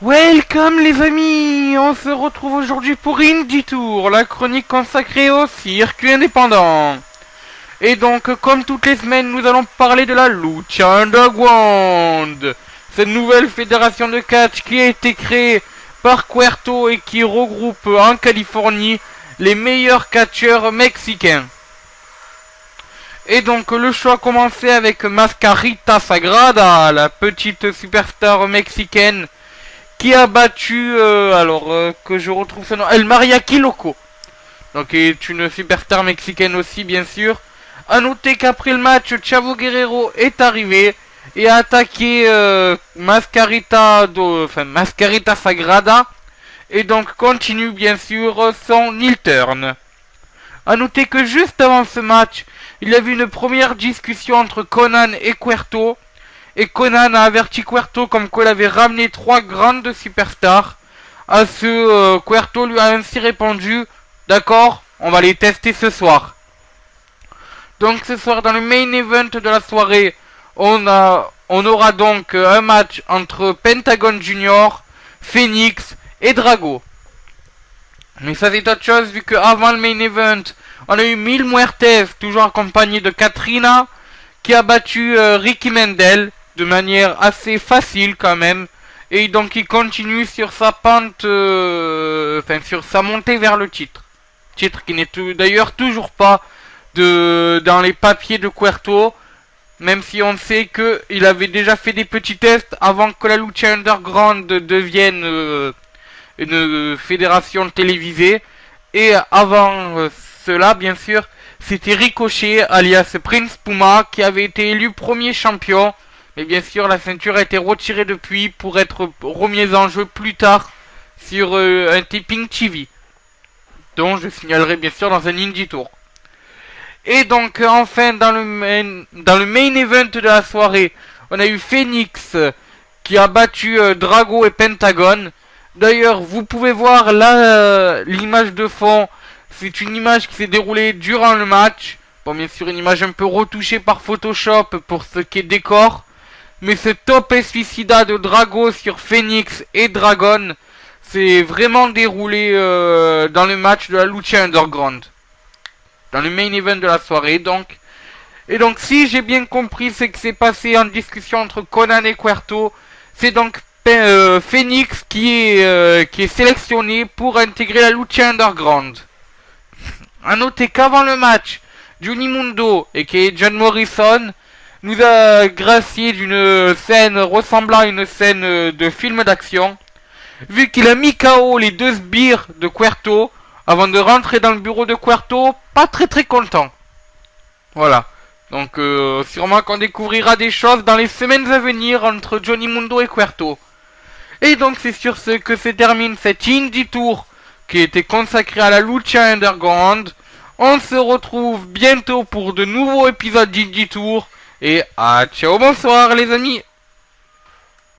Welcome les amis, on se retrouve aujourd'hui pour Indie Tour, la chronique consacrée au circuit indépendant. Et donc, comme toutes les semaines, nous allons parler de la Lucha Underground, cette nouvelle fédération de catch qui a été créée par Cuerto et qui regroupe en Californie les meilleurs catcheurs mexicains. Et donc le show a commencé avec Mascarita Sagrada, la petite superstar mexicaine qui a battu, que je retrouve son nom, El Mariachi Loco. Donc qui est une superstar mexicaine aussi bien sûr. A noter qu'après le match, Chavo Guerrero est arrivé et a attaqué Mascarita Sagrada. Et donc continue bien sûr son heel turn. A noter que juste avant ce match, il y a eu une première discussion entre Conan et Cuerto. Et Conan a averti Cuerto comme qu'il avait ramené 3 grandes superstars. À ce, Cuerto lui a ainsi répondu: d'accord, on va les tester ce soir. Donc ce soir, dans le main event de la soirée, on aura donc un match entre Pentagon Junior, Phoenix et Drago. Mais ça c'est autre chose, vu qu'avant le main event, on a eu Mil Muertes, toujours accompagné de Katrina, qui a battu Ricky Mendel de manière assez facile quand même. Et donc il continue sur sa pente, sur sa montée vers le titre. Titre qui n'est d'ailleurs toujours pas dans les papiers de Cuerto, même si on sait qu'il avait déjà fait des petits tests avant que la Lucha Underground devienne une fédération télévisée. Et avant cela, bien sûr, c'était Ricochet, alias Prince Puma, qui avait été élu premier champion. Mais bien sûr, la ceinture a été retirée depuis pour être remise en jeu plus tard sur un taping TV, dont je signalerai bien sûr dans un Indie Tour. Et donc, enfin, dans le main event de la soirée, on a eu Phoenix qui a battu Drago et Pentagon. D'ailleurs, vous pouvez voir là l'image de fond. C'est une image qui s'est déroulée durant le match. Bon, bien sûr, une image un peu retouchée par Photoshop pour ce qui est décor. Mais ce top suicida de Drago sur Phoenix et Dragon, c'est vraiment déroulé dans le match de la Lucha Underground. Dans le main event de la soirée, donc. Et donc, si j'ai bien compris ce qui s'est passé en discussion entre Conan et Cuerto, c'est donc Phoenix qui est sélectionné pour intégrer la Lucha Underground. A noter qu'avant le match, Johnny Mundo, et qui est John Morrison, nous a gracié d'une scène ressemblant à une scène de film d'action, vu qu'il a mis KO les 2 sbires de Cuerto avant de rentrer dans le bureau de Cuerto, pas très content. Voilà. Donc sûrement qu'on découvrira des choses dans les semaines à venir entre Johnny Mundo et Cuerto. Et donc c'est sur ce que se termine cet Indie Tour qui était consacré à la Lucha Underground. On se retrouve bientôt pour de nouveaux épisodes d'Indie Tour. Et ciao, bonsoir les amis.